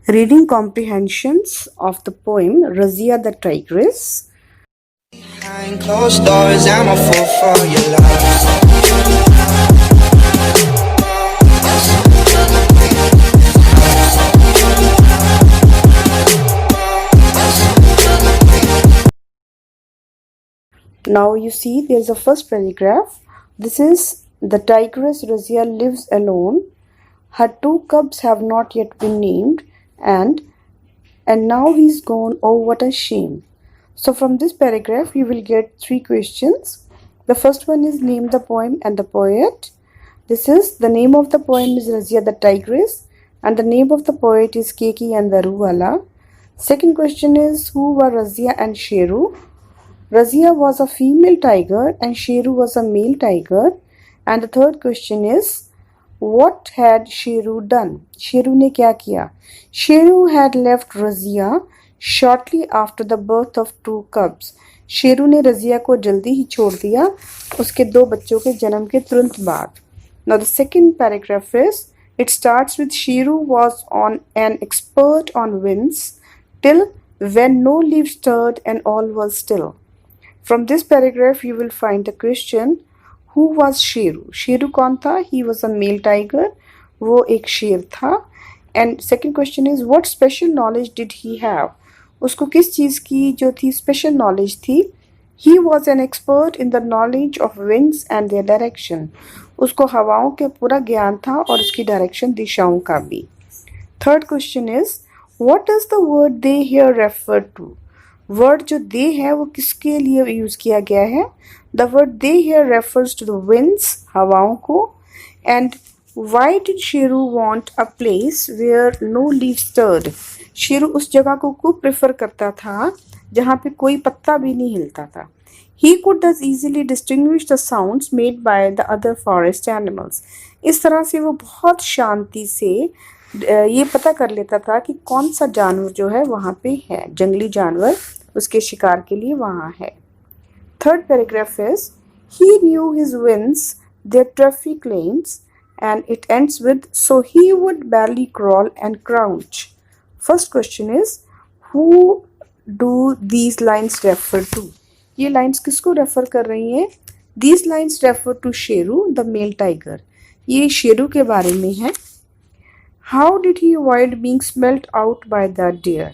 Reading comprehensions of the poem Razia the Tigress. Behind closed doors, I'm a fool for your love. Now you see there's a first paragraph. This is the tigress Razia lives alone. Her two cubs have not yet been named, and now he's gone. Oh, what a shame. So from this paragraph you will get three questions. The first one is name the poem and the poet. This is the name of the poem is Razia the Tigress and the name of the poet is Keki and the Ruwala. Second question is who were Razia and Sheru? Razia was a female tiger and Sheru was a male tiger. And the third question is what had Sheru done? Sheru ने क्या किया? Sheru had left Razia shortly after the birth of two cubs. Sheru ने रजिया को जल्दी ही छोड़ दिया उसके दो बच्चों के जन्म के तुरंत बाद. Now the second paragraph is, it starts with Sheru was on an expert on winds till when no leaf stirred and all was still. From this paragraph you will find the question, who was Sheru? Sheru कौन था? He was a male tiger. वो एक शेर था. And second question is, what special knowledge did he have? उसको किस चीज़ की जो थी special knowledge थी? He was an expert in the knowledge of winds and their direction. उसको हवाओं के पूरा ज्ञान था और उसकी डायरेक्शन दिशाओं का भी. Third question is, what does the word they here refer to? Word जो दे है वो किसके लिए यूज़ किया गया है? The word they here refers to the winds, हवाओं को. And why did Sheru want a place where no leaf stirred? Sheru उस जगह को क्यों प्रेफर करता था जहाँ पे कोई पत्ता भी नहीं हिलता था. He could thus easily distinguish the sounds made by the other forest animals. इस तरह से वो बहुत शांति से ये पता कर लेता था कि कौन सा जानवर जो है वहाँ पे है, जंगली जानवर उसके शिकार के लिए वहाँ है. Third paragraph is, he knew his winds their traffic lanes and it ends with so he would barely crawl and crouch. First question is, who do these lines refer to? ये लाइन्स किसको refer कर रही हैं? These lines refer to Sheru the male tiger. ये शेरू के बारे में है. How did he avoid being smelt out by the deer?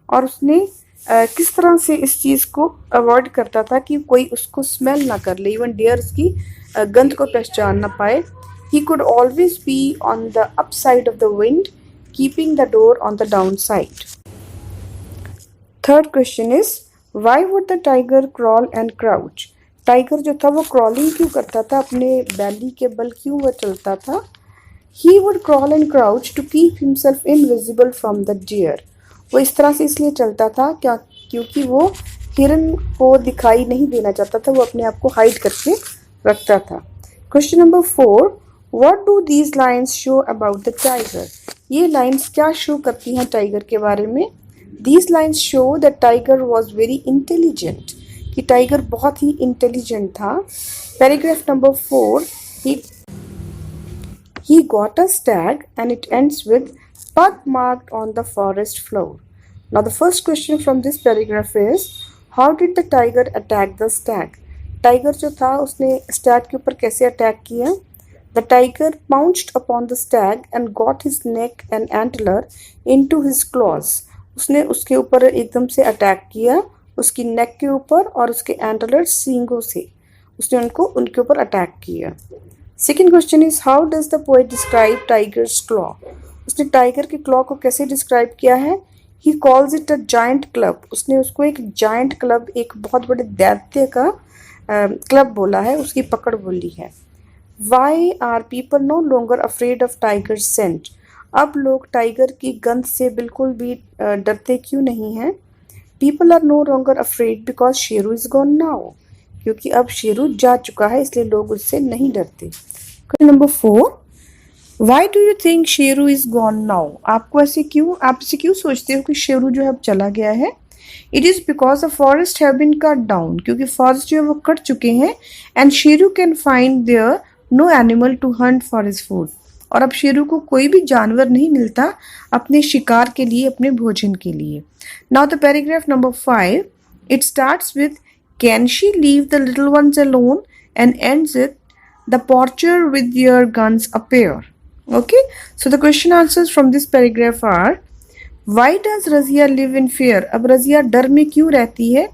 और उसने किस तरह से इस चीज़ को अवॉइड करता था कि कोई उसको स्मेल ना कर ले, इवन डियर उसकी गंध को पहचान ना पाए. He could always be on the up side of the wind keeping the door on the down side. Third question is, why would the tiger crawl and crouch? Tiger जो था वो crawling क्यों करता था, अपने बैली के बल क्यों वह चलता था? He would crawl and crouch to keep himself invisible from the deer. वो इस तरह से इसलिए चलता था क्योंकि वो हिरन को दिखाई नहीं देना चाहता था, वो अपने आप को हाइड करके रखता था. Question number 4, what do these lines show about the tiger? ये लाइन्स क्या शो करती हैं टाइगर के बारे में? These lines show that tiger was very intelligent, कि टाइगर बहुत ही इंटेलिजेंट था. Paragraph number 4, he got a stag and it ends with pug marked on the forest floor. Now the first question from this paragraph is, how did the tiger attack the stag? Tiger जो था उसने stag के ऊपर कैसे attack किया? The tiger pounced upon the stag and got his neck and antler into his claws. उसने उसके ऊपर एकदम से अटैक किया, उसकी नेक के ऊपर और उसके एंटलर सींगों से उसने उनके ऊपर अटैक किया. Second question is, how does the poet describe tiger's claw? उसने टाइगर के क्लॉ को कैसे डिस्क्राइब किया है? He calls it a giant club. उसने उसको एक जाइंट क्लब, एक बहुत बड़े दैत्य का क्लब बोला है, उसकी पकड़ बोली है. Why are people no longer afraid of tiger scent? अब लोग टाइगर की गंध से बिल्कुल भी डरते क्यों नहीं हैं? People are no longer afraid because Sheru is gone now. क्योंकि अब शेरू जा चुका है इसलिए लोग उससे नहीं डरते. Number 4, why do you think Sheru is gone now? आप ऐसे क्यों सोचते हो कि शेरू जो है अब चला गया है? It is because the forest have been cut down, क्योंकि फॉरेस्ट जो है वो कट चुके हैं. And Sheru can find there no animal to hunt for his food. और अब शेरू को कोई भी जानवर नहीं मिलता अपने शिकार के लिए, अपने भोजन के लिए। Now the paragraph number 5, it starts with can she leave the little ones alone and ends with the poacher with their guns appear. Okay, so the question answers from this paragraph are why does Razia live in fear? अब रजिया डर में क्यों रहती है?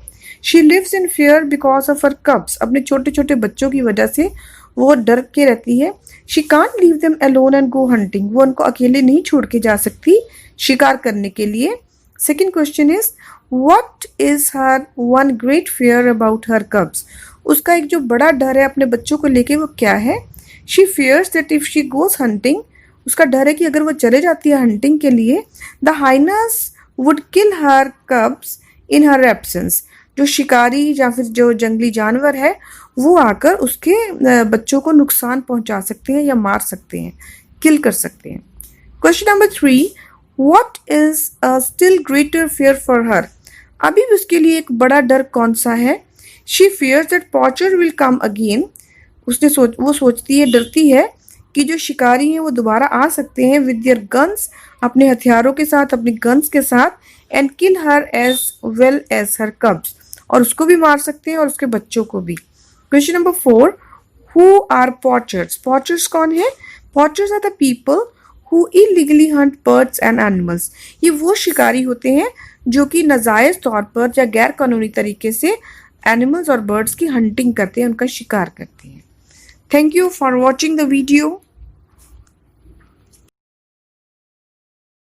She lives in fear because of her cubs. अपने छोटे छोटे बच्चों की वजह से वो डर के रहती है। She can't leave them alone and go hunting. वो उनको अकेले नहीं छोड़ के जा सकती शिकार करने के लिए। Second question is what is her one great fear about her cubs? उसका एक जो बड़ा डर है अपने बच्चों को लेके वो क्या है? She fears that if she goes hunting, उसका डर है कि अगर वो चले जाती है हंटिंग के लिए, the hyenas would kill her cubs in her absence. जो शिकारी या फिर जो जंगली जानवर है वो आकर उसके बच्चों को नुकसान पहुंचा सकते हैं या मार सकते हैं, किल कर सकते हैं। Question number 3, what is a still greater fear for her? अभी भी उसके लिए एक बड़ा डर कौन सा है? She fears that poacher will come again. वो सोचती है, डरती है कि जो शिकारी हैं वो दोबारा आ सकते हैं with their guns, अपने हथियारों के साथ, अपने गन्स के साथ, and kill her as well as her cubs, और उसको भी मार सकते हैं और उसके बच्चों को भी। Question number 4, who are poachers? Poachers कौन है? Poachers are the people who illegally hunt birds and animals. ये वो शिकारी होते हैं जो कि नाजायज तौर पर या गैर कानूनी तरीके से एनिमल्स और बर्ड्स की हंटिंग करते हैं, उनका शिकार करते हैं। Thank you for watching the video.